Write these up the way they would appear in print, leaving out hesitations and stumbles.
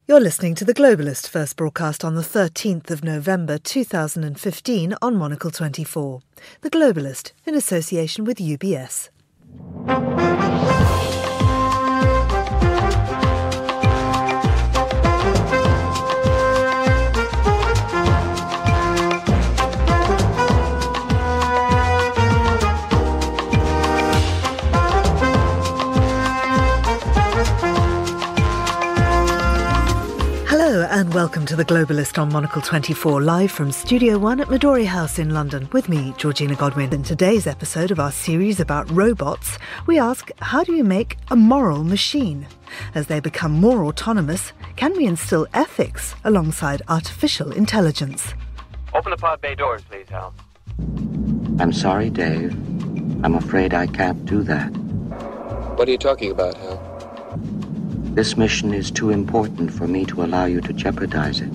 You're listening to The Globalist, first broadcast on the 13th of November 2015 on Monacle 24. The Globalist, in association with UBS. Hello and welcome to The Globalist on Monacle 24, live from Studio 1 at Midori House in London, with me, Georgina Godwin. In today's episode of our series about robots, we ask, how do you make a moral machine? As they become more autonomous, can we instill ethics alongside artificial intelligence? Open the pod bay doors, please, Hal. I'm sorry, Dave. I'm afraid I can't do that. What are you talking about, Hal? This mission is too important for me to allow you to jeopardize it.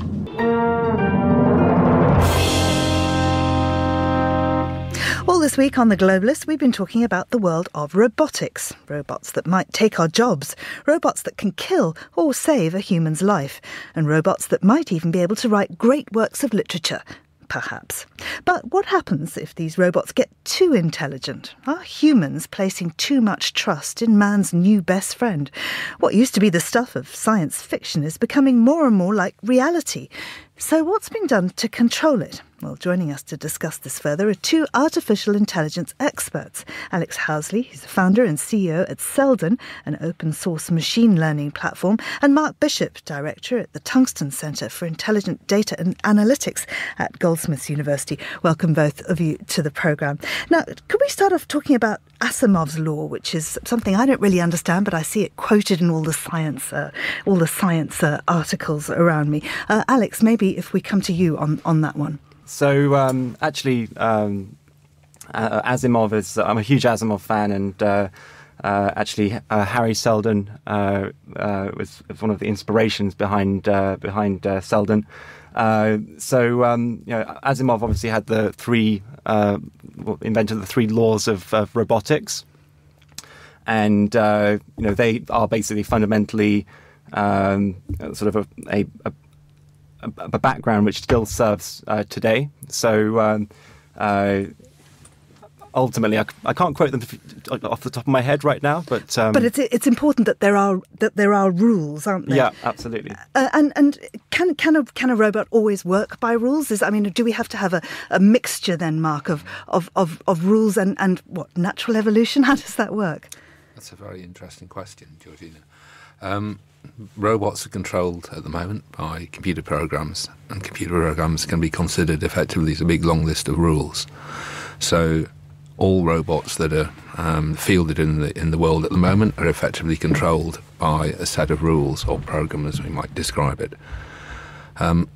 All this week on The Globalist, we've been talking about the world of robotics. Robots that might take our jobs, robots that can kill or save a human's life, and robots that might even be able to write great works of literature. Perhaps. But what happens if these robots get too intelligent? Are humans placing too much trust in man's new best friend? What used to be the stuff of science fiction is becoming more and more like reality. So what's been done to control it? Well, joining us to discuss this further are two artificial intelligence experts. Alex Housley, who's the founder and CEO at Selden, an open-source machine learning platform, and Mark Bishop, director at the Tungsten Centre for Intelligent Data and Analytics at Goldsmiths University. Welcome both of you to the programme. Now, could we start off talking about Asimov's law, which is something I don't really understand, but I see it quoted in all the science articles around me. Alex, maybe if we come to you on that one. So, Asimov is... I'm a huge Asimov fan, and Harry Seldon was one of the inspirations behind Selden. Asimov obviously had invented the three laws of robotics, and they are basically fundamentally sort of a background which still serves today. So ultimately, I can't quote them off the top of my head right now, but it's important that there are rules, aren't there? Yeah, absolutely. And can a robot always work by rules? Do we have to have a mixture then, Mark, of rules and what, natural evolution? How does that work? That's a very interesting question, Georgina. Robots are controlled at the moment by computer programs, and computer programs can be considered effectively as a big long list of rules. So all robots that are fielded in the world at the moment are effectively controlled by a set of rules, or program as we might describe it. And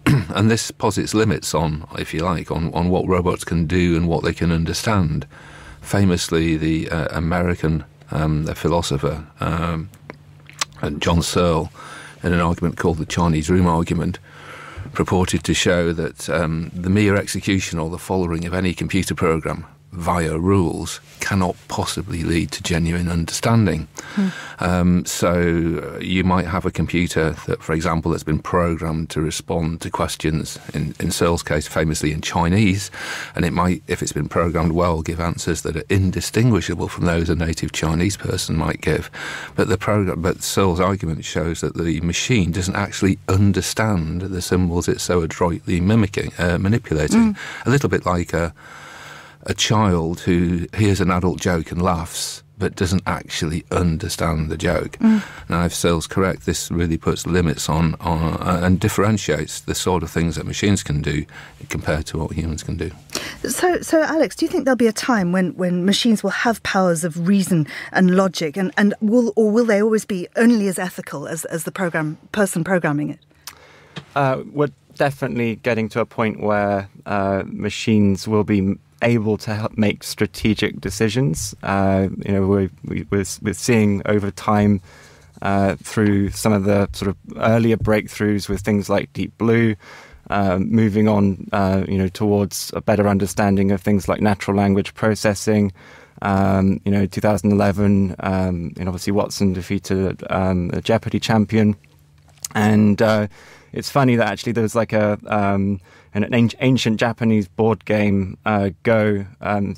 this posits limits on, if you like, on what robots can do and what they can understand. Famously, the American philosopher John Searle, in an argument called the Chinese Room argument, purported to show that the mere execution or the following of any computer program via rules cannot possibly lead to genuine understanding. So you might have a computer that, for example, that's been programmed to respond to questions, in Searle's case, famously in Chinese, and it might, if it's been programmed well, give answers that are indistinguishable from those a native Chinese person might give. But Searle's argument shows that the machine doesn't actually understand the symbols it's so adroitly manipulating. A little bit like a child who hears an adult joke and laughs but doesn't actually understand the joke. Now, if Searle's correct, this really puts limits on and differentiates the sort of things that machines can do compared to what humans can do. So Alex, do you think there'll be a time when machines will have powers of reason and logic, and will they always be only as ethical as the person programming it? We're definitely getting to a point where machines will be able to help make strategic decisions. We're seeing over time through some of the sort of earlier breakthroughs with things like Deep Blue, moving on, towards a better understanding of things like natural language processing. 2011, obviously Watson defeated a Jeopardy champion. And it's funny that actually there was like an ancient Japanese board game, Go,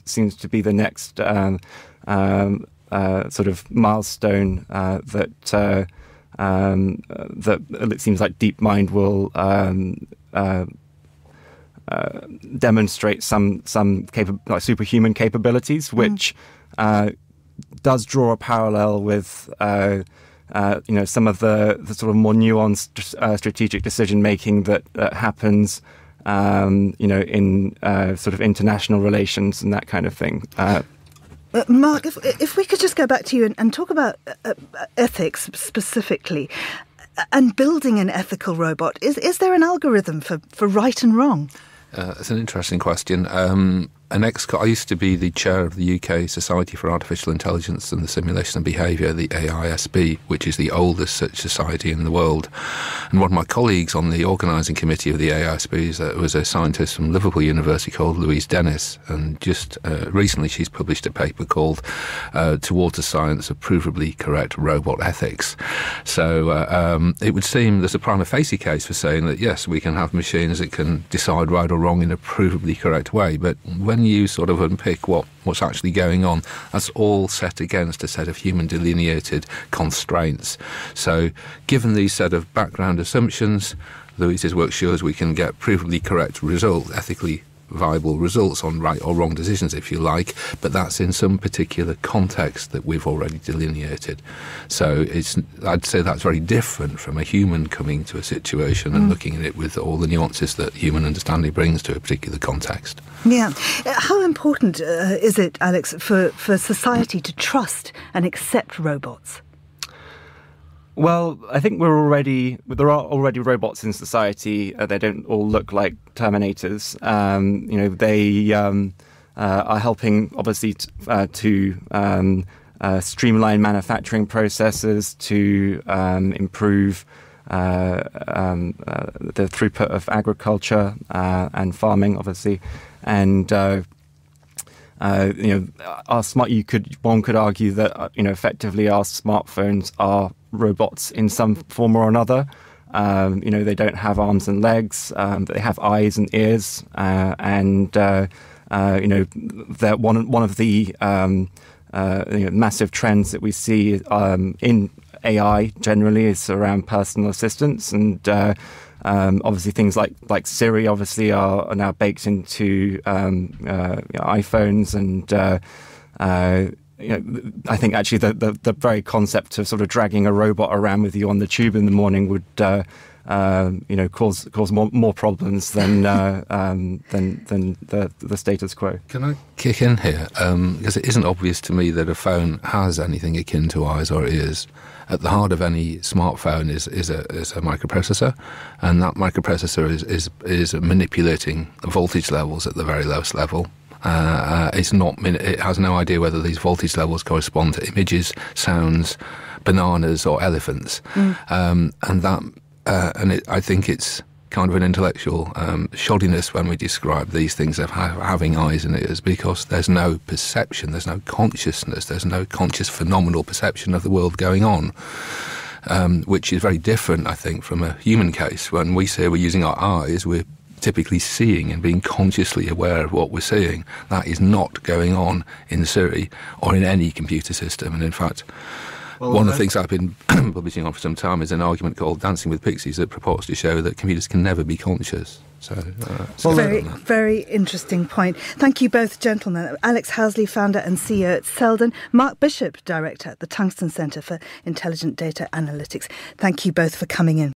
seems to be the next sort of milestone that it seems like DeepMind will demonstrate some like superhuman capabilities, which does draw a parallel with some of the sort of more nuanced strategic decision making that happens in sort of international relations and that kind of thing. Mark, if we could just go back to you and talk about ethics specifically and building an ethical robot. Is there an algorithm for right and wrong? It's an interesting question. I used to be the chair of the UK Society for Artificial Intelligence and the Simulation of Behaviour, the AISB, which is the oldest such society in the world. And one of my colleagues on the organising committee of the AISB was a scientist from Liverpool University called Louise Dennis. And just recently she's published a paper called Towards a Science of Provably Correct Robot Ethics. So it would seem there's a prima facie case for saying that, yes, we can have machines that can decide right or wrong in a provably correct way. But when you sort of unpick what's actually going on, that's all set against a set of human delineated constraints. So given these set of background assumptions, Louise's work shows we can get provably correct results, ethically viable results on right or wrong decisions, if you like, but that's in some particular context that we've already delineated. So I'd say that's very different from a human coming to a situation and looking at it with all the nuances that human understanding brings to a particular context. Yeah. How important is it, Alex, for society to trust and accept robots? Well, I think there are already robots in society. They don't all look like Terminators. They are helping, obviously, to streamline manufacturing processes, to improve the throughput of agriculture and farming, obviously, and one could argue that effectively our smartphones are robots in some form or another. They don't have arms and legs, but they have eyes and ears, and they're one of the massive trends that we see in AI generally is around personal assistance, and obviously things like Siri obviously are now baked into iPhones, and I think actually the very concept of sort of dragging a robot around with you on the tube in the morning would cause more problems than the status quo. Can I kick in here? Because it isn't obvious to me that a phone has anything akin to eyes or ears. At the heart of any smartphone is a microprocessor, and that microprocessor is manipulating voltage levels at the very lowest level. It has no idea whether these voltage levels correspond to images, sounds, bananas, or elephants, I think it's kind of an intellectual shoddiness when we describe these things of having eyes and ears, because there's no perception, there's no consciousness, there's no conscious phenomenal perception of the world going on, which is very different, I think, from a human case. When we say we're using our eyes, we're typically seeing and being consciously aware of what we're seeing. That is not going on in Siri or in any computer system. And in fact, one of the things I've been publishing on for some time is an argument called Dancing with Pixies that purports to show that computers can never be conscious. So, very interesting point. Thank you both, gentlemen. Alex Housley, founder and CEO at Selden. Mark Bishop, director at the Tungsten Centre for Intelligent Data Analytics. Thank you both for coming in.